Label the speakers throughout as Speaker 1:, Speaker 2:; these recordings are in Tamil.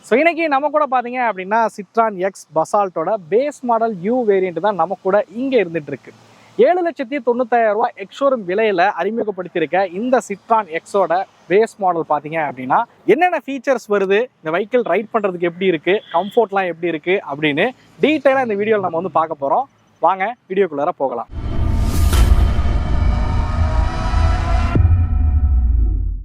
Speaker 1: ஸோ இன்னைக்கு நம்ம கூட பார்த்தீங்க அப்படின்னா சிட்ரான் எக்ஸ் பசால்ட்டோட பேஸ் மாடல் யூ வேரியண்ட் தான் நம்ம கூட இங்கே இருந்துட்டு இருக்கு. 7,95,000 ரூபாய் எக்ஸோரூம் விலையில அறிமுகப்படுத்தியிருக்க இந்த சிட்ரான் எக்ஸோட பேஸ் மாடல் பார்த்தீங்க அப்படின்னா என்னென்ன ஃபீச்சர்ஸ் வருது, இந்த வெஹிக்கிள் ரைட் பண்ணுறதுக்கு எப்படி இருக்கு, கம்ஃபோர்ட்லாம் எப்படி இருக்கு அப்படின்னு டீட்டெயிலாக இந்த வீடியோவில் நம்ம வந்து பார்க்க போகிறோம். வாங்க வீடியோக்குள்ளார போகலாம்.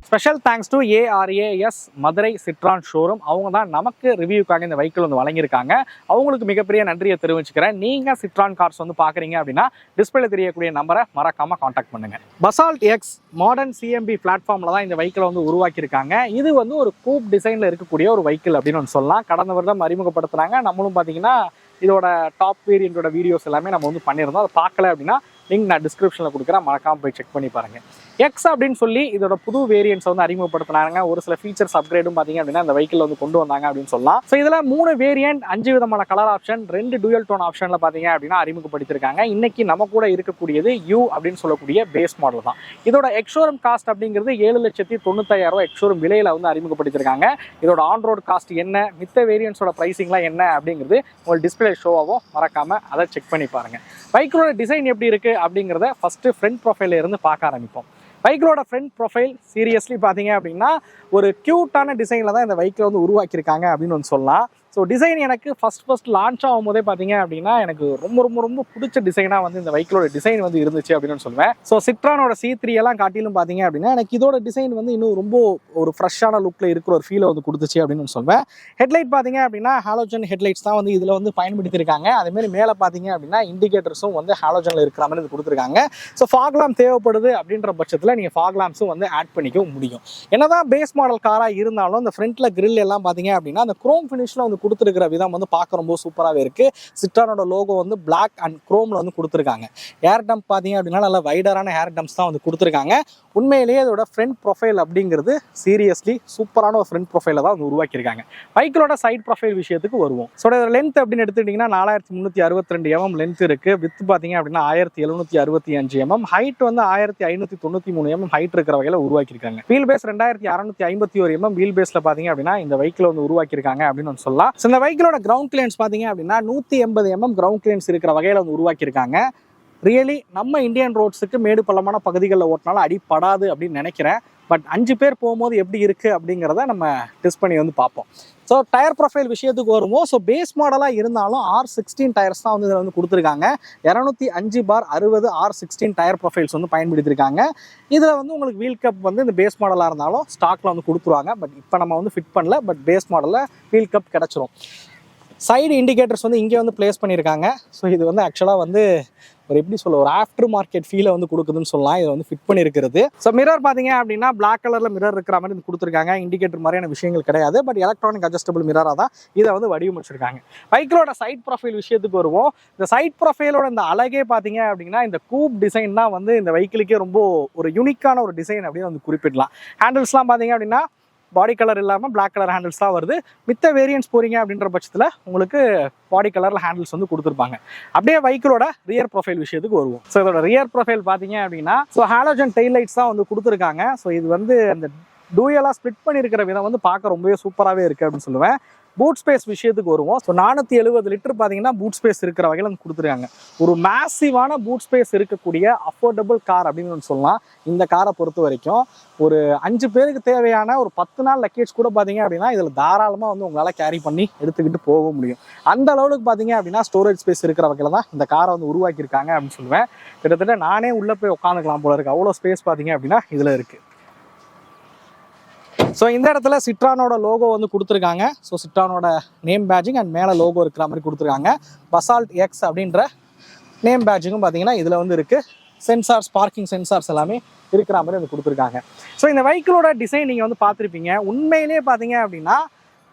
Speaker 1: Special thanks to ARAS Madurai Citroen showroom. அவங்க தான் நமக்கு ரிவ்யூக்காக இந்த வெஹிக்கிள் வந்து வழங்கியிருக்காங்க. அவங்களுக்கு மிகப்பெரிய நன்றியை தெரிவிச்சுக்கிறேன். நீங்கள் சிட்ரான் கார்ஸ் வந்து பார்க்குறீங்க அப்படின்னா டிஸ்பிளே தெரியக்கூடிய நம்பரை மறக்காமல் காண்டாக்ட் பண்ணுங்கள். பசால்ட் எக்ஸ் மாடர்ன் CMB பிளாட்ஃபார்மில் தான் இந்த வெஹிக்கிளை வந்து உருவாக்கியிருக்காங்க. இது வந்து ஒரு கூப் டிசைனில் இருக்கக்கூடிய ஒரு வெஹிக்கிள் அப்படின்னு ஒன்று சொல்லலாம். கடந்த வருடம் அறிமுகப்படுத்துனாங்க. நம்மளும் பார்த்தீங்கன்னா இதோட டாப் வேரியண்டோட வீடியோஸ் எல்லாமே நம்ம வந்து பண்ணியிருந்தோம். அதை பார்க்கல அப்படின்னா லிங்க் நான் டிஸ்கிரிப்ஷனில் கொடுக்குறேன், மறக்காமல் போய் செக் பண்ணி பாருங்கள். எக்ஸ் அப்படின்னு சொல்லி இதோட புது வேரியன்ட்ஸ் வந்து அறிமுகப்படுத்தினாங்க. ஒரு சில ஃபீச்சர்ஸ் அப்கிரேடும் பார்த்தீங்க அப்படின்னா இந்த வெஹிக்கிள் வந்து கொண்டு வந்தாங்க அப்படின்னு சொல்லலாம். ஸோ இதில் 3 வேரியன்ட், 5 விதமான கலர் ஆப்ஷன், 2 டூயல் டோன் ஆப்ஷனில் பார்த்தீங்க அப்படின்னா அறிமுகப்படுத்திருக்காங்க. இன்னைக்கு நம்ம கூட இருக்கக்கூடியது யூ அப்படின்னு சொல்லக்கூடிய பேஸ் மாடல் தான். இதோட எக்ஸோரூம் காஸ்ட் அப்படிங்கிறது 7,95,000 ரூபாய் எக்ஸோரூம் விலையில வந்து அறிமுகப்படுத்திருக்காங்க. இதோட ஆன் ரோட் காஸ்ட் என்ன, மித்த வேரியன்ட்ஸோட ப்ரைசிங்லாம் என்ன அப்படிங்கிறது உங்களுக்கு டிஸ்பிளே ஷோவாகவும் மறக்காம அதை செக் பண்ணி பாருங்க. பைக்கோட டிசைன் எப்படி இருக்கு அப்படிங்கிறத ஃபர்ஸ்ட் ஃப்ரண்ட் ப்ரொஃபைல இருந்து பார்க்க ஆரம்பிப்போம். பைக்கோட ஃப்ரண்ட் ப்ரொஃபைல் சீரியஸ்லி பார்த்தீங்க அப்படின்னா ஒரு க்யூட்டான டிசைனில் தான் இந்த வெஹிக்கிள் வந்து உருவாக்கியிருக்காங்க அப்படின்னு வந்து சொல்லலாம். ஸோ டிசைன் எனக்கு ஃபர்ஸ்ட் லான்ச் ஆகும் போதே பார்த்தீங்க அப்படின்னா எனக்கு ரொம்ப பிடிச்ச டிசைனாக வந்து இந்த வெஹிக்கிளோட டிசைன் வந்து இருந்துச்சு அப்படின்னு சொல்லுவேன். ஸோ சிட்ரானோட C3 எல்லாம் காட்டிலும் பார்த்தீங்க அப்படின்னா எனக்கு இதோட டிசைன் வந்து இன்னும் ரொம்ப ஒரு ஃப்ரெஷ்ஷான லுக்கில் இருக்கிற ஒரு ஃபீலை வந்து கொடுத்துச்சு அப்படின்னு சொல்லுவேன். ஹெட்லைட் பார்த்தீங்க அப்படின்னா ஹாலோஜன் ஹெட்லைட்ஸ் தான் வந்து இதில் வந்து பயன்படுத்தியிருக்காங்க. அதேமாதிரி மேலே பார்த்தீங்க அப்படின்னா இண்டிகேட்டர்ஸும் வந்து ஹாலோஜனில் இருக்கிற மாதிரி கொடுத்துருக்காங்க. ஸோ ஃபாக் லேம்ப் தேவைப்படுது அப்படின்ற பட்சத்தில் நீங்கள் ஃபாக் லேம்ப்ஸும் வந்து ஆட் பண்ணிக்க முடியும். என்னதான் பேஸ் மாடல் காராக இருந்தாலும் இந்த ஃப்ரண்ட்டில் கிரில் எல்லாம் பார்த்தீங்க அப்படின்னா அந்த குரோம் ஃபினிஷில் வந்து கொடுத்துருக்கிற விதம் வந்து பார்க்க ரொம்ப சூப்பராகவே இருக்கு. சிட்ரானோட லோகோ வந்து பிளாக் அண்ட் குரோம்ல வந்து கொடுத்துருக்காங்க. ஏர் டம்ப் பார்த்தீங்க அப்படின்னா நல்ல வைடரான ஏர் டம்ப்ஸ் தான் வந்து கொடுத்துருக்காங்க. உண்மையிலேயே அதோட ஃப்ரண்ட் ப்ரொஃபைல் அப்படிங்கிறது சீரியஸ்லி சூப்பரான ஒரு ஃப்ரண்ட் ப்ரொஃபைல தான் வந்து உருவாக்கியிருக்காங்க. பைக்கிலோட சைட் ப்ரொஃபைல் விஷயத்துக்கு வருவோம். ஸோ இதோட லென்த் அப்படின்னு எடுத்துக்கிட்டிங்கன்னா 4,362 mm லென்த் இருக்கு. வித் பார்த்தீங்க அப்படின்னா 1,765 mm, ஹைட் வந்து 1,593 mm ஹைட் இருக்கிற வகையில் உருவாக்கியிருக்காங்க. வீல் பேஸ் 2,651 mm வீல் பேஸ்ல பார்த்தீங்க அப்படின்னா இந்த வெஹிக்கிள் வந்து உருவாக்கியிருக்காங்க அப்படின்னு சொல்லலாம். இந்த வெஹிக்கிளோட கிரவுண்ட் கிளியரன்ஸ் பார்த்தீங்க அப்படின்னா 180 mm கிரவுண்ட் கிளியரன்ஸ் இருக்கிற வகையில் வந்து உருவாக்கியிருக்காங்க. ரியலி நம்ம இந்தியன் ரோட்ஸுக்கு மேடு பள்ளமான பகுதிகளில் ஓட்டினாலும் அடிப்படாது அப்படின்னு நினைக்கிறேன். பட் 5 பேர் போகும்போது எப்படி இருக்கு அப்படிங்கிறத நம்ம டெஸ்ட் பண்ணி வந்து பார்ப்போம். ஸோ டயர் ப்ரொஃபைல் விஷயத்துக்கு வருவோம். ஸோ பேஸ் மாடலாக இருந்தாலும் R16 டயர்ஸ் தான் வந்து இதில் வந்து கொடுத்துருக்காங்க. 205/60 R16 டயர் ப்ரொஃபைல்ஸ் வந்து பயன்படுத்தியிருக்காங்க. இதில் வந்து உங்களுக்கு வீல் கப் வந்து இந்த பேஸ் மாடலாக இருந்தாலும் ஸ்டாக்ல வந்து கொடுத்துருவாங்க. பட் இப்போ நம்ம வந்து ஃபிட் பண்ணல. பட் பேஸ் மாடலில் வீல் கப் கிடச்சிரும். சைடு இண்டிகேட்டர்ஸ் வந்து இங்கே வந்து பிளேஸ் பண்ணியிருக்காங்க. ஸோ இது வந்து ஆக்சுவலாக வந்து ஒரு எப்படி சொல்ல ஒரு ஆஃப்டர் மார்க்கெட் ஃபீலை வந்து கொடுக்குதுன்னு சொல்லலாம். இதை வந்து ஃபிட் பண்ணியிருக்கிறது. ஸோ மிரர் பார்த்தீங்க அப்படின்னா பிளாக் கலரில் மிரர் இருக்கிற மாதிரி கொடுத்துருக்காங்க. இண்டிகேட்டர் மாதிரியான விஷயங்கள் கிடையாது. பட் எலக்ட்ரானிக் அட்ஜஸ்டபிள் மிரராக தான் இதை வந்து வடிவமைச்சிருக்காங்க. பைக்கிலோட சைட் ப்ரொஃபைல் விஷயத்துக்கு வருவோம். இந்த சைட் ப்ரொஃபைலோட இந்த அழகே பார்த்தீங்க அப்படின்னா இந்த கூப் டிசைன் தான் வந்து இந்த வெஹிக்கிளுக்கே ரொம்ப ஒரு யூனிக்கான ஒரு டிசைன் அப்படின்னு வந்து குறிப்பிடலாம். ஹேண்டில்ஸ்லாம் பார்த்தீங்க அப்படின்னா பாடி கலர் இல்லாமல் பிளாக் கலர் ஹேண்டில்ஸ் தான் வருது. மித்த வேரியன்ட்ஸ் போறீங்க அப்படின்ற பட்சத்தில் உங்களுக்கு பாடி கலரில் ஹேண்டில்ஸ் வந்து கொடுத்துருப்பாங்க. அப்படியே வெஹிக்கிளோட ரியர் ப்ரொஃபைல் விஷயத்துக்கு வருவோம். ஸோ இதோட ரியர் ப்ரொஃபைல் பார்த்தீங்க அப்படின்னா ஹாலோஜன் டெயில் லைட்ஸ் தான் வந்து கொடுத்துருக்காங்க. ஸோ இது வந்து அந்த டூயலாக ஸ்பிளிட் பண்ணியிருக்கிற விதம் வந்து பார்க்க ரொம்பவே சூப்பராகவே இருக்குது அப்படின்னு சொல்லுவேன். பூட் ஸ்பேஸ் விஷயத்துக்கு வருவோம். ஸோ 470 லிட்டர் பார்த்தீங்கன்னா பூட் ஸ்பேஸ் இருக்கிற வகையில் வந்து கொடுத்துருக்காங்க. ஒரு மேசிவான பூட் ஸ்பேஸ் இருக்கக்கூடிய அஃபோர்டபுள் கார் அப்படின்னு சொல்லலாம். இந்த காரை பொறுத்த வரைக்கும் ஒரு 5 பேருக்கு தேவையான ஒரு 10 நாள் லக்கேஜ் கூட பார்த்தீங்க அப்படின்னா இதில் தாராளமாக வந்து உங்களால் கேரி பண்ணி எடுத்துக்கிட்டு போக முடியும். அந்த அளவுக்கு பார்த்தீங்க அப்படின்னா ஸ்டோரேஜ் ஸ்பேஸ் இருக்கிற வகையில் தான் இந்த காரை வந்து உருவாக்கியிருக்காங்க அப்படின்னு சொல்லுவேன். கிட்டத்தட்ட நானே உள்ளே போய் உட்காந்துக்கலாம் போல இருக்குது. அவ்வளோ ஸ்பேஸ் பார்த்தீங்க அப்படின்னா இதில் இருக்குது. ஸோ இந்த இடத்துல சிட்ரானோட லோகோ வந்து கொடுத்துருக்காங்க. ஸோ சிட்ரானோட நேம் பேட்ஜிங் அண்ட் மேலே லோகோ இருக்கிற மாதிரி கொடுத்துருக்காங்க. பசால்ட் எக்ஸ் அப்படின்ற நேம் பேட்ஜிங்கும் பார்த்தீங்கன்னா இதில் வந்து இருக்குது. சென்சார்ஸ், பார்க்கிங் சென்சார்ஸ் எல்லாமே இருக்கிற மாதிரி வந்து கொடுத்துருக்காங்க. ஸோ இந்த வெஹிக்கிளோட டிசைன் நீங்கள் வந்து பார்த்துருப்பீங்க. உண்மையிலே பார்த்தீங்க அப்படின்னா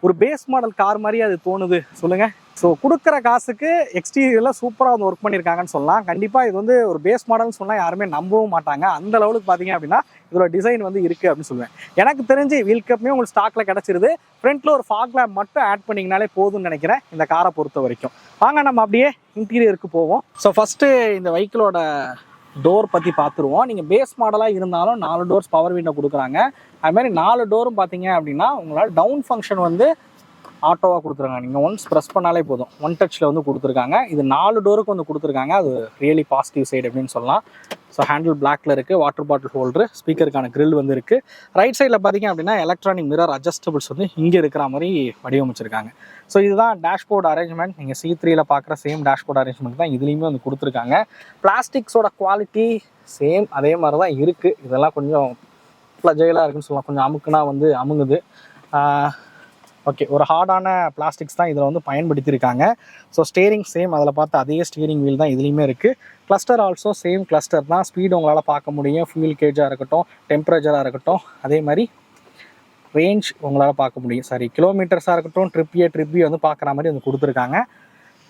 Speaker 1: ஒரு பேஸ் மாடல் கார் மாதிரி அது தோணுது சொல்லுங்கள். ஸோ கொடுக்குற காசுக்கு எக்ஸ்டீரியரில் சூப்பராக வந்து ஒர்க் பண்ணியிருக்காங்கன்னு சொல்லலாம். கண்டிப்பாக இது வந்து ஒரு பேஸ் மாடல்னு சொன்னால் யாருமே நம்பவும் மாட்டாங்க. அந்த லெவலுக்கு பார்த்தீங்க அப்படின்னா இதோட டிசைன் வந்து இருக்குது அப்படின்னு சொல்லுவேன். எனக்கு தெரிஞ்சு வீல் கப்புமே உங்களுக்கு ஸ்டாக்கில் கிடச்சிருது. ஃப்ரண்ட்டில் ஒரு ஃபாக் லேம்ப் மட்டும் ஆட் பண்ணிங்கனாலே போதும்னு நினைக்கிறேன் இந்த காரை பொறுத்த வரைக்கும். வாங்க நம்ம அப்படியே இன்டீரியருக்கு போவோம். ஸோ ஃபஸ்ட்டு இந்த வெஹிக்கிளோட டோர் பற்றி பார்த்துருவோம். நீங்கள் பேஸ் மாடலாக இருந்தாலும் 4 டோர்ஸ் பவர் விண்டோ கொடுக்குறாங்க. அது மாதிரி 4 டோரும் பார்த்தீங்க அப்படின்னா உங்களால் டவுன் ஃபங்க்ஷன் வந்து ஆட்டோவாக கொடுத்துருக்காங்க. நீங்கள் ஒன்ஸ் ப்ரெஸ் பண்ணாலே போதும், ஒன் டச்சில் வந்து கொடுத்துருக்காங்க. இது 4 டோருக்கு வந்து கொடுத்துருக்காங்க. அது ரியலி பாசிட்டிவ் சைடு அப்படின்னு சொல்லலாம். ஸோ ஹேண்டில் பிளாக்ல இருக்குது, வாட்டர் பாட்டில் ஹோல்டரு, ஸ்பீக்கருக்கான கிரில் வந்து இருக்குது. ரைட் சைடில் பார்த்தீங்க அப்படின்னா எலக்ட்ரானிக் மிரர் அட்ஜஸ்டபிள்ஸ் வந்து இங்கே இருக்கிற மாதிரி வடிவமைச்சிருக்காங்க. ஸோ இதுதான் டேஷ்போர்ட் அரேஞ்ச்மெண்ட். நீங்கள் C3ல பார்க்குற சேம் டேஷ்போர்ட் அரேஞ்ச்மெண்ட் தான் இதுலேயுமே வந்து கொடுத்துருக்காங்க. பிளாஸ்டிக்ஸோட குவாலிட்டி சேம் அதே மாதிரி தான் இருக்குது. இதெல்லாம் கொஞ்சம் ஃப்ளஜைலாக இருக்குன்னு சொல்லலாம், கொஞ்சம் அமுக்குனா வந்து அமுங்குது. ஓகே, ஒரு ஹார்டான பிளாஸ்டிக்ஸ் தான் இதில் வந்து பயன்படுத்தியிருக்காங்க. ஸோ ஸ்டேரிங் சேம், அதில் பார்த்து அதே ஸ்டீரிங் வீல் தான் இதுலேயுமே இருக்குது. கிளஸ்டர் ஆல்சோ சேம் கிளஸ்டர் தான். ஸ்பீடு உங்களால் பார்க்க முடியும், ஃபியூல் கேஜாக இருக்கட்டும், டெம்பரேச்சராக இருக்கட்டும், அதே மாதிரி ரேஞ்ச் உங்களால் பார்க்க முடியும். சாரி, கிலோமீட்டர்ஸாக இருக்கட்டும், ட்ரிப் வந்து பார்க்குற மாதிரி வந்து கொடுத்துருக்காங்க.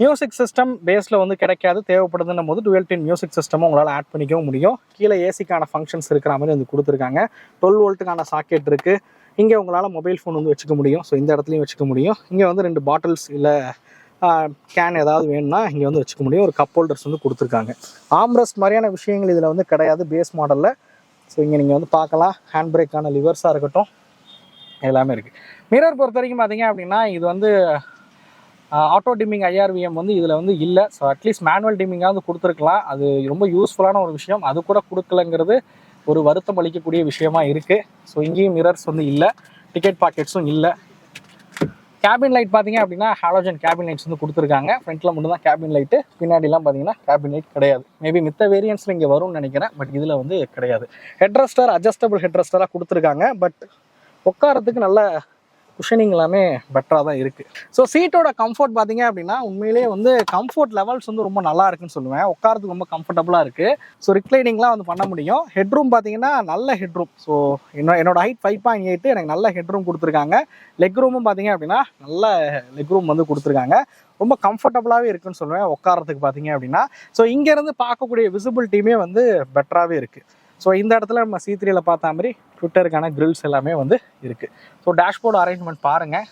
Speaker 1: மியூசிக் சிஸ்டம் பேஸில் வந்து கிடைக்காது, தேவைப்படுதுன்னும் போது டுவெல் டின் மியூசிக் சிஸ்டமும் உங்களால் ஆட் பண்ணிக்கவும் முடியும். கீழே ஏசிக்கான ஃபங்க்ஷன்ஸ் இருக்கிற மாதிரி வந்து கொடுத்துருக்காங்க. 12 வோல்ட்டுக்கான சாக்கெட் இருக்குது. இங்கே உங்களால் மொபைல் ஃபோன் வந்து வச்சுக்க முடியும். ஸோ இந்த இடத்துலையும் வச்சுக்க முடியும். இங்கே வந்து 2 பாட்டில்ஸ் இல்லை கேன் ஏதாவது வேணும்னா இங்கே வந்து வச்சுக்க முடியும். ஒரு கப் ஹோல்டர்ஸ் வந்து கொடுத்துருக்காங்க. ஆம்ரெஸ்ட் மாதிரியான விஷயங்கள் இதில் வந்து கிடையாது பேஸ் மாடலில். ஸோ இங்கே நீங்கள் வந்து பார்க்கலாம், ஹேண்ட் பிரேக்கான லிவர்ஸாக இருக்கட்டும் எல்லாமே இருக்குது. மிரர் பொறுத்த வரைக்கும் பார்த்தீங்க அப்படின்னா இது வந்து ஆட்டோ டிம்மிங் IRVM வந்து இதில் வந்து இல்லை. ஸோ அட்லீஸ்ட் மேனுவல் டிம்மிங்காக வந்து கொடுத்துருக்கலாம். அது ரொம்ப யூஸ்ஃபுல்லான ஒரு விஷயம். அது கூட கொடுக்கலங்கிறது ஒரு வருத்தம் அளிக்கக்கூடிய விஷயமா இருக்குது. ஸோ இங்கேயும் மிரர்ஸ் வந்து இல்லை, டிக்கெட் பாக்கெட்ஸும் இல்லை. கேபின் லைட் பார்த்தீங்க அப்படின்னா ஹாலோஜன் கேபின் லைட்ஸ் வந்து கொடுத்துருக்காங்க. ஃப்ரண்ட்டில் மட்டும் தான் கேபின் லைட்டு, பின்னாடிலாம் பார்த்தீங்கன்னா கேபின் லைட் கிடையாது. மேபி மித்த வேரியன்ஸில் இங்கே வரும்னு நினைக்கிறேன், பட் இதில் வந்து கிடையாது. ஹெட்ரெஸ்டர் அட்ஜஸ்டபிள் ஹெட்ரெஸ்டராக கொடுத்துருக்காங்க. பட் உட்காரத்துக்கு நல்ல குஷனிங் எல்லாமே பெட்டராக தான் இருக்குது. ஸோ சீட்டோட கம்ஃபர்ட் பார்த்தீங்க அப்படின்னா உண்மையிலேயே வந்து கம்ஃபர்ட் லெவல்ஸ் வந்து ரொம்ப நல்லா இருக்குன்னு சொல்லுவேன். உட்காரத்துக்கு ரொம்ப கம்ஃபர்டபுளாக இருக்குது. ஸோ ரிக்ளைனிங்லாம் வந்து பண்ண முடியும். ஹெட்ரூம் பார்த்தீங்கன்னா நல்ல ஹெட்ரூம். ஸோ என்னோட ஹைட் 5.8, எனக்கு நல்ல ஹெட்ரூம் கொடுத்துருக்காங்க. லெக் ரூமும் பார்த்தீங்க அப்படின்னா நல்ல லெக் ரூம் வந்து கொடுத்துருக்காங்க. ரொம்ப கம்ஃபர்டபுளாகவே இருக்குன்னு சொல்லுவேன் உட்காரத்துக்கு பார்த்தீங்க அப்படின்னா. ஸோ இங்கேருந்து பார்க்கக்கூடிய விசிபிலிட்டியுமே வந்து பெட்டராகவே இருக்குது. ஸோ இந்த இடத்துல நம்ம C3ல பார்த்த மாதிரி ட்விட்டருக்கான கிரில்ஸ் எல்லாமே வந்து இருக்குது. ஸோ டேஷ்போர்டு அரேஞ்ச்மெண்ட் பாருங்கள்.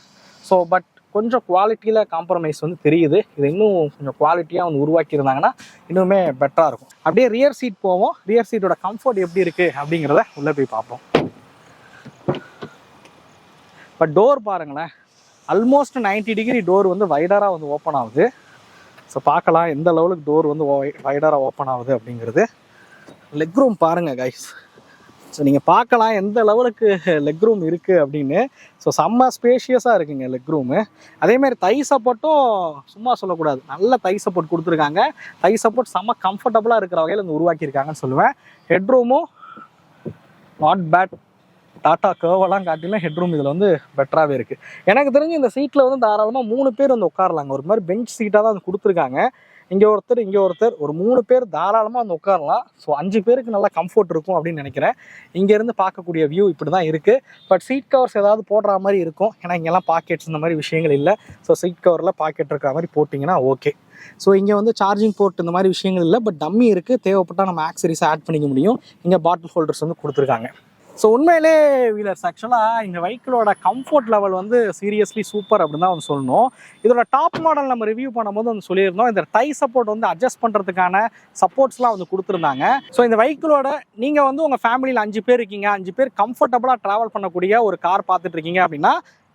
Speaker 1: ஸோ பட் கொஞ்சம் குவாலிட்டியில் காம்ப்ரமைஸ் வந்து தெரியுது. இது இன்னும் கொஞ்சம் குவாலிட்டியாக வந்து உருவாக்கியிருந்தாங்கன்னா இன்னுமே பெட்டராக இருக்கும். அப்படியே ரியர் சீட் போவோம். ரியர் சீட்டோட கம்ஃபர்ட் எப்படி இருக்குது அப்படிங்கிறத உள்ளே போய் பார்ப்போம். பட் டோர் பாருங்களேன், ஆல்மோஸ்ட் 90 டிகிரி டோர் வந்து வைடராக வந்து ஓப்பன் ஆகுது. ஸோ பார்க்கலாம் எந்த லெவலுக்கு டோர் வந்து வைடராக ஓப்பன் ஆகுது அப்படிங்கிறது. லெக் ரூம் பாருங்கள் கைஸ். ஸோ நீங்கள் பார்க்கலாம் எந்த லெவலுக்கு லெக் ரூம் இருக்குது அப்படின்னு. ஸோ செம்ம ஸ்பேஷியஸாக இருக்குங்க லெக் ரூமு. அதேமாதிரி தை சப்போர்ட்டும் சும்மா சொல்லக்கூடாது, நல்ல தை சப்போர்ட் கொடுத்துருக்காங்க. தை சப்போர்ட் செம்ம கம்ஃபர்டபுளாக இருக்கிற வகையில் வந்து உருவாக்கியிருக்காங்கன்னு சொல்லுவேன். ஹெட் ரூமும் நாட் பேட். டாட்டா கர்வெல்லாம் காட்டிலும் ஹெட் ரூம் இதில் வந்து பெட்டராகவே இருக்குது. எனக்கு தெரிஞ்சு இந்த சீட்டில் வந்து தாராளமாக 3 பேர் வந்து உட்காரலாங்க. ஒரு மாதிரி பெஞ்ச் சீட்டாக தான் வந்து கொடுத்துருக்காங்க. இங்கே ஒருத்தர் ஒரு 3 பேர் தாராளமாக வந்து உட்காரலாம். ஸோ 5 பேருக்கு நல்லா கம்ஃபர்ட் இருக்கும் அப்படின்னு நினைக்கிறேன். இங்கேருந்து பார்க்கக்கூடிய வியூ இப்படி தான் இருக்குது. பட் சீட் கவர்ஸ் ஏதாவது போடுற மாதிரி இருக்கும், ஏன்னா இங்கெல்லாம் பாக்கெட்ஸ் இந்த மாதிரி விஷயங்கள் இல்லை. ஸோ சீட் கவரில் பாக்கெட் இருக்கிற மாதிரி போட்டிங்கன்னா ஓகே. ஸோ இங்கே வந்து சார்ஜிங் போர்ட் இந்த மாதிரி விஷயங்கள் இல்லை, பட் டம்மி இருக்குது. தேவைப்பட்டால் நம்ம ஆக்சரிஸை ஆட் பண்ணிக்க முடியும். இங்கே பாட்டில் ஹோல்டர்ஸ் வந்து கொடுத்துருக்காங்க. ஸோ உண்மையிலே வீலர்ஸ் ஆக்சுவலாக இந்த வெஹிக்கிளோட கம்ஃபர்ட் லெவல் வந்து சீரியஸ்லி சூப்பர் அப்படின்னு தான் வந்து சொல்லணும். இதோட டாப் மாடல் நம்ம ரிவ்யூ பண்ணும்போது வந்து சொல்லியிருந்தோம், இந்த டை சப்போர்ட் வந்து அட்ஜஸ்ட் பண்ணுறதுக்கான சப்போர்ட்ஸ்லாம் வந்து கொடுத்துருந்தாங்க. ஸோ இந்த வெஹிக்கிளோட நீங்கள் வந்து உங்கள் ஃபேமிலியில் 5 பேர் இருக்கீங்க, 5 பேர் கம்ஃபர்டபுளாக ட்ராவல் பண்ணக்கூடிய ஒரு கார் பார்த்துட்டு இருக்கீங்க அப்படின்னா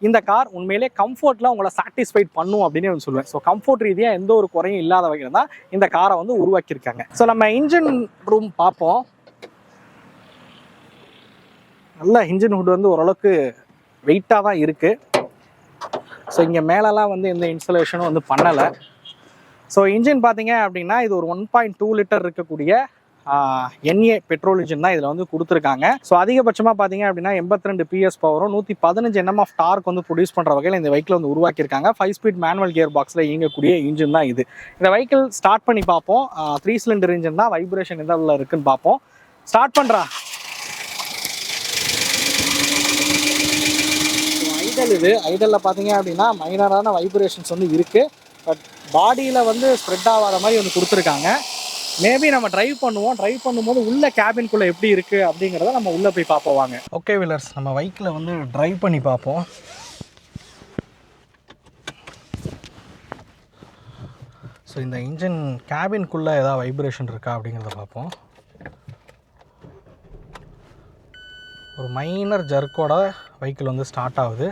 Speaker 1: இந்த கார் உண்மையிலே கம்ஃபர்ட்டில் உங்களை சாட்டிஸ்ஃபைட் பண்ணும் அப்படின்னு வந்து சொல்லுவேன். ஸோ கம்ஃபர்ட் ரீதியாக எந்த ஒரு குறையும் இல்லாத வகையில் தான் இந்த காரை வந்து உருவாக்கியிருக்காங்க. ஸோ நம்ம இன்ஜின் ரூம் பார்ப்போம். நல்ல இன்ஜின் ஹுட் வந்து ஓரளவுக்கு வெயிட்டாக தான் இருக்குது. ஸோ இங்கே மேலெலாம் வந்து எந்த இன்ஸ்டலேஷனும் வந்து பண்ணலை. ஸோ இன்ஜின் பார்த்தீங்க அப்படின்னா இது ஒரு 1.2 லிட்டர் இருக்கக்கூடிய NA பெட்ரோல் இன்ஜின் தான் இதில் வந்து கொடுத்துருக்காங்க. ஸோ அதிகபட்சமாக பார்த்தீங்க அப்படின்னா 82 PS பவரும் 115 Nm ஆஃப் டார்க் வந்து ப்ரொடியூஸ் பண்ணுற வகையில் இந்த வெஹிக்கிள் வந்து உருவாக்கியிருக்காங்க. 5 ஸ்பீட் மேனுவல் கியர் பாக்ஸில் இயங்கக்கூடிய இன்ஜின் தான் இது. இந்த வெஹிக்கிள் ஸ்டார்ட் பண்ணி பார்ப்போம். 3 சிலிண்டர் இன்ஜின் தான், வைப்ரேஷன் எந்த அளவில் இருக்குன்னு பார்ப்போம். ஸ்டார்ட் பண்ணுறா. இது ஐடலில் பார்த்தீங்க அப்படின்னா மைனரான வைப்ரேஷன்ஸ் வந்து இருக்குது. பட் பாடியில் வந்து ஸ்ப்ரெட் ஆகாத மாதிரி வந்து கொடுத்துருக்காங்க. மேபி நம்ம ட்ரைவ் பண்ணும்போது உள்ள கேபின்குள்ளே எப்படி இருக்குது அப்படிங்கிறத நம்ம உள்ளே போய் பார்ப்போம் வாங்க. ஓகே வீலர்ஸ், நம்ம வெஹிக்கிளை வந்து ட்ரைவ் பண்ணி பார்ப்போம். ஸோ இந்த இன்ஜின் கேபின்குள்ளே ஏதாவது வைப்ரேஷன் இருக்கா அப்படிங்கிறத பார்ப்போம். ஒரு மைனர் ஜர்க்கோட வெஹிக்கிள் வந்து ஸ்டார்ட் ஆகுது.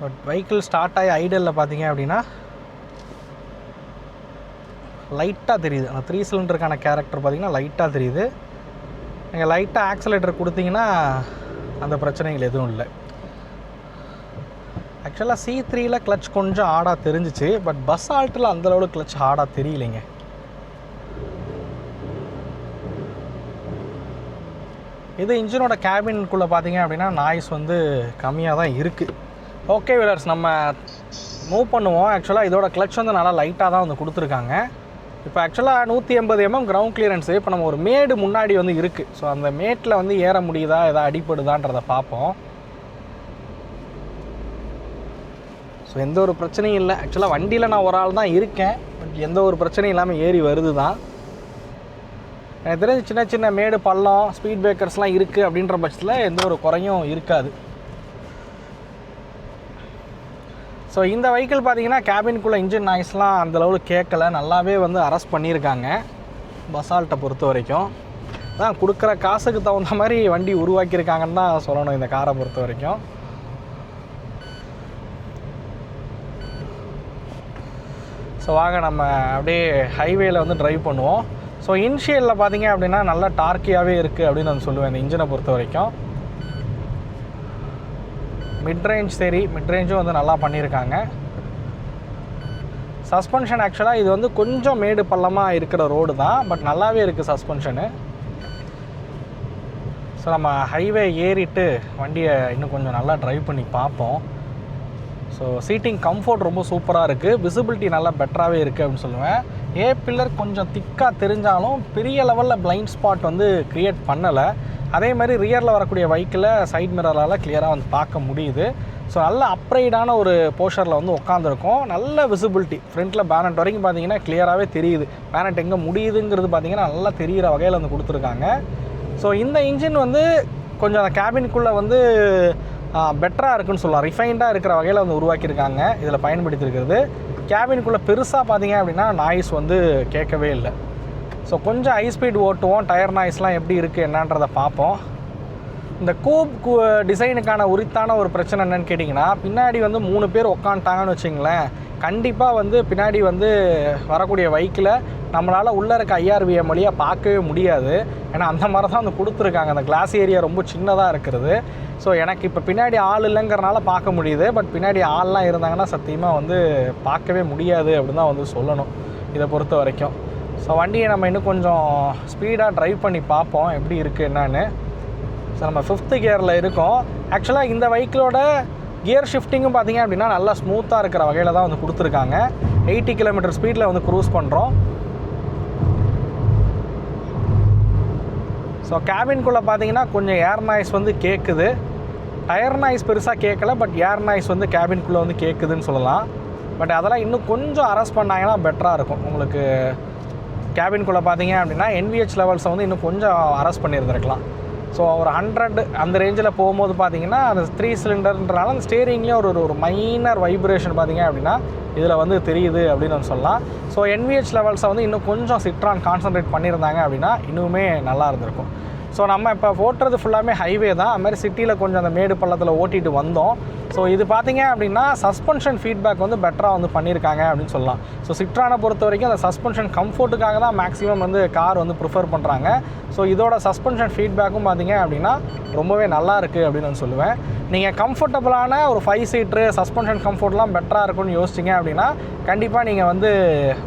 Speaker 1: பட் வெஹிக்கிள் ஸ்டார்ட் ஆகி ஐடலில் பார்த்தீங்க அப்படின்னா லைட்டாக தெரியுது. அந்த 3 சிலிண்டருக்கான கேரக்டர் பார்த்திங்கன்னா லைட்டாக தெரியுது. நீங்கள் லைட்டாக ஆக்சிலேட்டர் கொடுத்தீங்கன்னா அந்த பிரச்சனைகள் எதுவும் இல்லை. ஆக்சுவலாக C3யில் கிளச் கொஞ்சம் ஹார்டாக தெரிஞ்சிச்சு. பட் பசால்ட்டில் அந்தளவுக்கு கிளச் ஹார்டாக தெரியலைங்க. இது இன்ஜினோட கேபின்குள்ளே பார்த்தீங்க அப்படின்னா நாய்ஸ் வந்து கம்மியாக தான் இருக்குது. ஓகே வீலர்ஸ், நம்ம மூவ் பண்ணுவோம். ஆக்சுவலாக இதோட கிளச் வந்து நல்லா லைட்டாக தான் வந்து கொடுத்துருக்காங்க. இப்போ ஆக்சுவலாக 180 mm கிரவுண்ட் கிளியரன்ஸு. இப்போ நம்ம ஒரு மேடு முன்னாடி வந்து இருக்குது. ஸோ அந்த மேட்டில் வந்து ஏற முடியுதா, எதாவது அடிப்படுதான்றதை பார்ப்போம். ஸோ எந்த ஒரு பிரச்சனையும் இல்லை. ஆக்சுவலாக வண்டியில் நான் ஒரு ஆள் தான் இருக்கேன். பட் எந்த ஒரு பிரச்சனையும் இல்லாமல் ஏறி வருது தான். எனக்கு தெரிஞ்சு சின்ன சின்ன மேடு பள்ளம் ஸ்பீட் பிரேக்கர்ஸ்லாம் இருக்குது அப்படின்ற பட்சத்தில் எந்த ஒரு குறையும் இருக்காது. ஸோ இந்த வெஹிக்கிள் பார்த்தீங்கன்னா கேபின்குள்ளே இன்ஜின் நாய்ஸ்லாம் அந்தளவுக்கு கேட்கல. நல்லாவே வந்து அரெஸ்ட் பண்ணியிருக்காங்க பசால்ட்டை பொறுத்த வரைக்கும். அதான் கொடுக்குற காசுக்கு தகுந்த மாதிரி வண்டி உருவாக்கியிருக்காங்கன்னு தான் சொல்லணும் இந்த காரை பொறுத்த வரைக்கும். ஸோ வாங்க நம்ம அப்படியே ஹைவேயில் வந்து ட்ரைவ் பண்ணுவோம். ஸோ இன்ஷியலில் பார்த்தீங்க அப்படின்னா நல்லா டார்க்கியாகவே இருக்குது அப்படின்னு நான் சொல்லுவேன் இந்த இன்ஜினை பொறுத்த வரைக்கும். மிட்ரேஞ்ச் சரி, மிட்ரேஞ்சும் வந்து நல்லா பண்ணியிருக்காங்க. சஸ்பென்ஷன் ஆக்சுவலாக இது வந்து கொஞ்சம் மேடு பள்ளமாக இருக்கிற ரோடு தான். பட் நல்லாவே இருக்குது சஸ்பென்ஷனு. ஸோ நம்ம ஹைவே ஏறிட்டு வண்டியை இன்னும் கொஞ்சம் நல்லா ட்ரைவ் பண்ணி பார்ப்போம். ஸோ சீட்டிங் கம்ஃபர்ட் ரொம்ப சூப்பராக இருக்குது. விசிபிலிட்டி நல்லா பெட்டராகவே இருக்குது அப்படின்னு சொல்லுவேன். ஏ பில்லர் கொஞ்சம் திக்காக தெரிஞ்சாலும் பெரிய லெவலில் பிளைண்ட் ஸ்பாட் வந்து க்ரியேட் பண்ணலை. அதே மாதிரி ரியரில் வரக்கூடிய வெஹிக்கிளை சைட் மிரரால் கிளியராக வந்து பார்க்க முடியுது. ஸோ நல்ல அப்ரைடான ஒரு போஷரில் வந்து உட்காந்துருக்கும். நல்ல விசிபிலிட்டி ஃப்ரண்ட்டில் பேனட் வரைக்கும் பார்த்தீங்கன்னா கிளியராகவே தெரியுது. பேனட் எங்கே முடியுதுங்கிறது பார்த்தீங்கன்னா நல்லா தெரிகிற வகையில் வந்து கொடுத்துருக்காங்க. ஸோ இந்த இன்ஜின் வந்து கொஞ்சம் அந்த கேபினுக்குள்ளே வந்து பெட்டராக இருக்குன்னு சொல்லலாம். ரிஃபைண்டாக இருக்கிற வகையில் வந்து உருவாக்கியிருக்காங்க இதில் பயன்படுத்தியிருக்கிறது. கேபினுக்குள்ளே பெருசாக பார்த்தீங்க அப்படின்னா நாய்ஸ் வந்து கேட்கவே இல்லை. ஸோ கொஞ்சம் ஹை ஸ்பீட் ஓட்டுவோம். டயர் நாய்ஸ்லாம் எப்படி இருக்குது என்னன்றதை பார்ப்போம். இந்த கூப் டிசைனுக்கான உரித்தான ஒரு பிரச்சனை என்னென்னு கேட்டிங்கன்னா, பின்னாடி வந்து 3 பேர் உட்காந்துட்டாங்கன்னு வச்சிங்களேன், கண்டிப்பாக வந்து பின்னாடி வந்து வரக்கூடிய வெஹிக்கிளை நம்மளால் உள்ளே இருக்க IRVM வழியாக பார்க்கவே முடியாது. ஏன்னா அந்த மாதிரி தான் வந்து கொடுத்துருக்காங்க. அந்த கிளாஸ் ஏரியா ரொம்ப சின்னதாக இருக்கிறது. ஸோ எனக்கு இப்போ பின்னாடி ஆள் இல்லைங்கிறனால பார்க்க முடியுது. பட் பின்னாடி ஆள்லாம் இருந்தாங்கன்னா சத்தியமாக வந்து பார்க்கவே முடியாது அப்படின்னு தான் வந்து சொல்லணும் இதை பொறுத்த வரைக்கும். ஸோ வண்டியை நம்ம இன்னும் கொஞ்சம் ஸ்பீடாக ட்ரைவ் பண்ணி பார்ப்போம் எப்படி இருக்குது என்னன்னு. ஸோ நம்ம 5th கியரில் இருக்கோம். ஆக்சுவலாக இந்த வெஹிக்கிளோட கியர் ஷிஃப்டிங்கும் பார்த்திங்க அப்படின்னா நல்லா ஸ்மூத்தாக இருக்கிற வகையில் தான் வந்து கொடுத்துருக்காங்க. 80 km ஸ்பீடில் வந்து க்ரூஸ் பண்ணுறோம். ஸோ கேபின்குள்ளே பார்த்தீங்கன்னா கொஞ்சம் ஏர் நாய்ஸ் வந்து கேட்குது. டயர் நாய்ஸ் பெருசாக கேட்கல. பட் ஏர் நாய்ஸ் வந்து கேபின்குள்ளே வந்து கேட்குதுன்னு சொல்லலாம். பட் அதெல்லாம் இன்னும் கொஞ்சம் அரெஸ்ட் பண்ணாங்கன்னா பெட்டராக இருக்கும். உங்களுக்கு கேபின்குள்ளே பார்த்தீங்க அப்படின்னா NVH லெவல்ஸை வந்து இன்னும் கொஞ்சம் அரெஸ்ட் பண்ணியிருந்துருக்கலாம். ஸோ ஒரு 100 அந்த ரேஞ்சில் போகும்போது பார்த்தீங்கன்னா அந்த 3 சிலிண்டர்ன்றனால அந்த ஸ்டேரிங்லேயும் ஒரு மைனர் வைப்ரேஷன் பார்த்தீங்க அப்படின்னா இதில் வந்து தெரியுது அப்படின்னு வந்து சொல்லலாம். ஸோ NVH லெவல்ஸை வந்து இன்னும் கொஞ்சம் சிட்ரான் கான்சன்ட்ரேட் பண்ணியிருந்தாங்க அப்படின்னா இன்னுமே நல்லா இருந்திருக்கும். ஸோ நம்ம இப்போ ஓட்டுறது ஃபுல்லாமே ஹைவே தான். அதுமாதிரி சிட்டியில் கொஞ்சம் அந்த மேடு பள்ளத்தில் ஓட்டிகிட்டு வந்தோம். ஸோ இது பார்த்தீங்க அப்படின்னா சஸ்பென்ஷன் ஃபீட்பேக் வந்து பெட்டராக வந்து பண்ணியிருக்காங்க அப்படின்னு சொல்லலாம். ஸோ சிட்ரானை பொறுத்த வரைக்கும் அந்த சஸ்பென்ஷன் கம்ஃபர்ட்டுக்காக தான் மேக்ஸிமம் வந்து கார் வந்து ப்ரிஃபர் பண்ணுறாங்க. ஸோ இதோட சஸ்பென்ஷன் ஃபீட்பேக்கும் பார்த்தீங்க அப்படின்னா ரொம்பவே நல்லா இருக்குது அப்படின்னு நான் சொல்லுவேன். நீங்கள் கம்ஃபர்டபுளான ஒரு 5 சீட்ரு சஸ்பென்ஷன் கம்ஃபர்ட்லாம் பெட்டராக இருக்கும்னு யோசிச்சிங்க அப்படின்னா கண்டிப்பாக நீங்கள் வந்து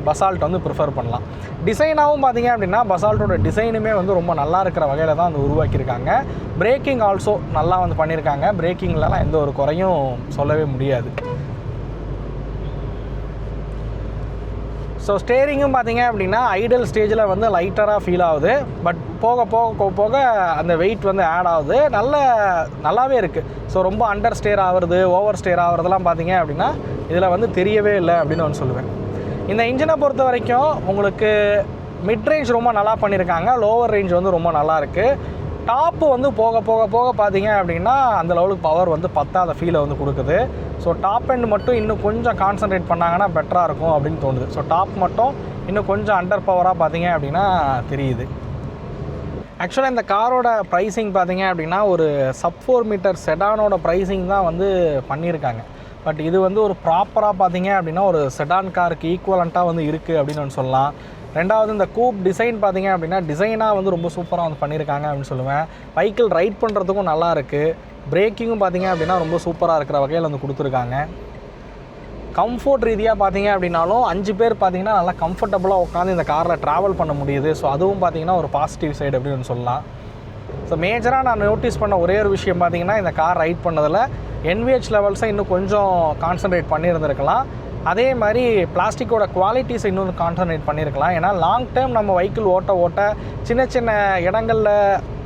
Speaker 1: பசால்ட் வந்து ப்ரிஃபர் பண்ணலாம். டிசைனாகவும் பார்த்தீங்க அப்படின்னா பசால்ட்டோட டிசைனுமே வந்து ரொம்ப நல்லா இருக்கிற வகையில் தான் வந்து உருவாக்கியிருக்காங்க. பிரேக்கிங் ஆல்சோ நல்லா வந்து பண்ணியிருக்காங்க. பிரேக்கிங்லலாம் எந்த ஒரு குறையும் சொல்லவே முடியாது. ஸோ ஸ்டேரிங்கும் பார்த்தீங்க அப்படின்னா ஐடல் ஸ்டேஜில் வந்து லைட்டராக ஃபீல் ஆகுது. பட் போக போக போக அந்த வெயிட் வந்து ஆட் ஆகுது. நல்லாவே இருக்குது. ஸோ ரொம்ப அண்டர் ஸ்டேர் ஆகிறது, ஓவர் ஸ்டேர் ஆகிறதுலாம் பார்த்தீங்க அப்படின்னா இதில் வந்து தெரியவே இல்லை அப்படின்னு நான் சொல்லுவேன். இந்த இன்ஜினை பொறுத்த வரைக்கும் உங்களுக்கு மிட் ரேஞ்ச் ரொம்ப நல்லா பண்ணியிருக்காங்க. லோவர் ரேஞ்ச் வந்து ரொம்ப நல்லா இருக்குது. டாப்பு வந்து போக போக போக பார்த்தீங்க அப்படின்னா அந்த லெவலுக்கு பவர் வந்து பத்தாத ஃபீலை வந்து கொடுக்குது. ஸோ டாப் எண்ட் மட்டும் இன்னும் கொஞ்சம் கான்சன்ட்ரேட் பண்ணாங்கன்னா பெட்டராக இருக்கும் அப்படின்னு தோணுது. ஸோ டாப் மட்டும் இன்னும் கொஞ்சம் அண்டர் பவராக பார்த்தீங்க அப்படின்னா தெரியுது. ஆக்சுவலாக இந்த காரோட ப்ரைஸிங் பார்த்தீங்க அப்படின்னா ஒரு sub 4 மீட்டர் செடானோட ப்ரைஸிங் தான் வந்து பண்ணியிருக்காங்க. பட் இது வந்து ஒரு ப்ராப்பராக பார்த்தீங்க அப்படின்னா ஒரு செடான் காருக்கு ஈக்குவலண்ட்டாக வந்து இருக்குது அப்படின்னு வந்து சொல்லலாம். ரெண்டாவது இந்த கூப் டிசைன் பார்த்தீங்க அப்படின்னா டிசைனாக வந்து ரொம்ப சூப்பராக வந்து பண்ணியிருக்காங்க அப்படின்னு சொல்லுவேன். வெஹிக்கிள் ரைட் பண்ணுறதுக்கும் நல்லா இருக்குது. பிரேக்கிங்கும் பார்த்தீங்க அப்படின்னா ரொம்ப சூப்பராக இருக்கிற வகையில் வந்து கொடுத்துருக்காங்க. கம்ஃபோர்ட் ரீதியாக பார்த்தீங்க அப்படின்னாலும் 5 பேர் பார்த்தீங்கன்னா நல்லா கம்ஃபர்டபுளாக உட்காந்து இந்த காரில் ட்ராவல் பண்ண முடியுது. ஸோ அதுவும் பார்த்தீங்கன்னா ஒரு பாசிட்டிவ் சைடு அப்படின்னு சொல்லலாம். ஸோ மேஜராக நான் நோட்டீஸ் பண்ண ஒரே ஒரு விஷயம் பார்த்தீங்கன்னா இந்த கார் ரைட் பண்ணதில் NVH லெவல்ஸை இன்னும் கொஞ்சம் கான்சன்ட்ரேட் பண்ணியிருந்திருக்கலாம். அதே மாதிரி பிளாஸ்டிக்கோட குவாலிட்டிஸை இன்னொன்று கான்சன்ட்ரேட் பண்ணியிருக்கலாம். ஏன்னா லாங் டேர்ம் நம்ம வெஹிக்கிள் ஓட்ட சின்ன சின்ன இடங்களில்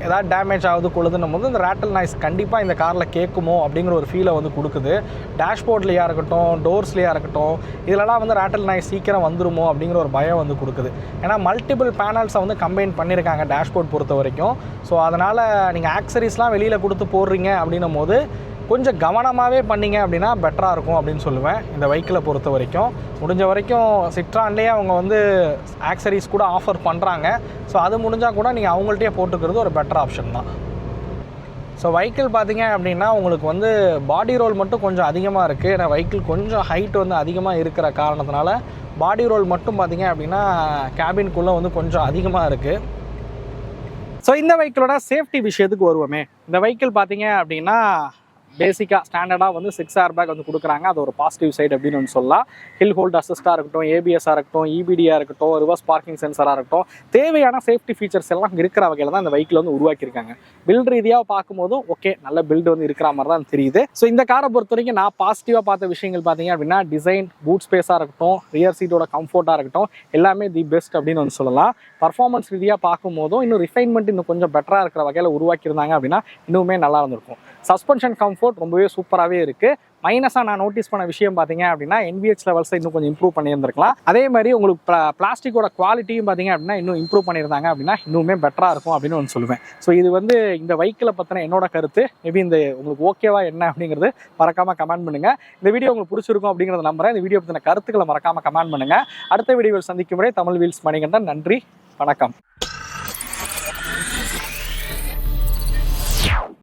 Speaker 1: ஏதாவது டேமேஜ் ஆகுது கொழுதுன்னும் போது இந்த ரேட்டல் நாய்ஸ் கண்டிப்பாக இந்த காரில் கேட்குமோ அப்படிங்கிற ஒரு ஃபீலை வந்து கொடுக்குது. டேஷ்போர்ட்லேயா இருக்கட்டும், டோர்ஸ்லேயா இருக்கட்டும், இதிலலாம் வந்து ரேட்டல் நாய்ஸ் சீக்கிரம் வந்துருமோ அப்படிங்கிற ஒரு பயம் வந்து கொடுக்குது. ஏன்னா மல்டிபிள் பேனல்ஸை வந்து கம்பைன் பண்ணியிருக்காங்க டேஷ்போர்ட் பொறுத்த வரைக்கும். ஸோ அதனால் நீங்கள் ஆக்சரிஸ்லாம் வெளியில் கொடுத்து போடுறீங்க அப்படின்னும் போது கொஞ்சம் கவனமாகவே பண்ணிங்க அப்படின்னா பெட்டராக இருக்கும் அப்படின்னு சொல்லுவேன். இந்த வெஹிக்கிளை பொறுத்த வரைக்கும் முடிஞ்ச வரைக்கும் சிட்ரான்லேயே அவங்க வந்து ஆக்சரிஸ் கூட ஆஃபர் பண்ணுறாங்க. ஸோ அது முடிஞ்சால் கூட நீங்கள் அவங்கள்ட்டே போட்டுக்கிறது ஒரு பெட்டர் ஆப்ஷன் தான். ஸோ வெஹிக்கிள் பார்த்தீங்க அப்படின்னா உங்களுக்கு வந்து பாடி ரோல் மட்டும் கொஞ்சம் அதிகமாக இருக்குது. ஏன்னா வெஹிக்கிள் கொஞ்சம் ஹைட் வந்து அதிகமாக இருக்கிற காரணத்தினால பாடி ரோல் மட்டும் பார்த்தீங்க அப்படின்னா கேபின்குள்ளே வந்து கொஞ்சம் அதிகமாக இருக்குது. ஸோ இந்த வெஹிக்கிளோட சேஃப்டி விஷயத்துக்கு வருவோமே. இந்த வெஹிக்கிள் பார்த்தீங்க அப்படின்னா பேசிக்காக ஸ்டாண்டர்டாக வந்து 6 ஏர் பேக் வந்து கொடுக்குறாங்க. அது ஒரு பாசிட்டிவ் சைடு அப்படின்னு வந்து சொல்லலாம். ஹில் ஹோல்ட் அசிஸ்டாக இருக்கட்டும், ABSஆக இருக்கட்டும், EBDயாக இருக்கட்டும், ரிவர்ஸ் பார்க்கிங் சென்சராக இருக்கட்டும், தேவையான சேஃப்டி ஃபீச்சர்ஸ் எல்லாம் இருக்கிற வகையில் தான் இந்த வெஹிக்கிள் வந்து உருவாக்கியிருக்காங்க. பில்ட் ரீதியாக பார்க்கும்போதும் ஓகே, நல்ல பில்டு வந்து இருக்கிற மாதிரி தான் தெரியுது. ஸோ இந்த காரை பொறுத்த வரைக்கும் நான் பாசிட்டிவாக பார்த்த விஷயங்கள் பார்த்தீங்க அப்படின்னா டிசைன், பூட் ஸ்பேஸாக இருக்கட்டும், ரியர் சீட்டோட கம்ஃபோர்ட்டாக இருக்கட்டும், எல்லாமே தி பெஸ்ட் அப்படின்னு வந்து சொல்லலாம். பர்ஃபார்மன்ஸ் ரீதியாக பார்க்கும்போதும் இன்னும் ரிஃபைன்மெண்ட் இன்னும் கொஞ்சம் பெட்டராக இருக்கிற வகையில் உருவாக்கியிருந்தாங்க அப்படின்னா இன்னுமே நல்லா இருந்திருக்கும். சஸ்பென்ஷன் கம்ஃபோர்ட் ரொம்பவே சூப்பராகவே இருக்குது. மைனஸாக நான் நோட்டீஸ் பண்ண விஷயம் பார்த்தீங்க அப்படின்னா NVH லெவல்ஸை இன்னும் கொஞ்சம் இம்ப்ரூவ் பண்ணியிருந்திருக்கலாம். அதே மாதிரி உங்களுக்கு பிளாஸ்டிக்கோட குவாலிட்டியும் பார்த்தீங்க அப்படின்னா இன்னும் இம்ப்ரூவ் பண்ணியிருந்தாங்க அப்படின்னா இன்னுமே பெட்டராக இருக்கும் அப்படின்னு ஒன்று சொல்லுவேன். ஸோ இது வந்து இந்த வெஹிக்கிளை பற்றின என்னோட கருத்து. மேபி இந்த உங்களுக்கு ஓகேவா என்ன அப்படிங்கிறது மறக்காமல் கமெண்ட் பண்ணுங்கள். இந்த வீடியோ உங்களுக்கு பிடிச்சிருக்கும் அப்படிங்கிறத நம்புறேன். இந்த வீடியோ பற்றின கருத்துக்களை மறக்காமல் கமெண்ட் பண்ணுங்கள். அடுத்த வீடியோவில் சந்திக்கும் முறை தமிழ் வீல்ஸ் மணிகண்டன். நன்றி, வணக்கம்.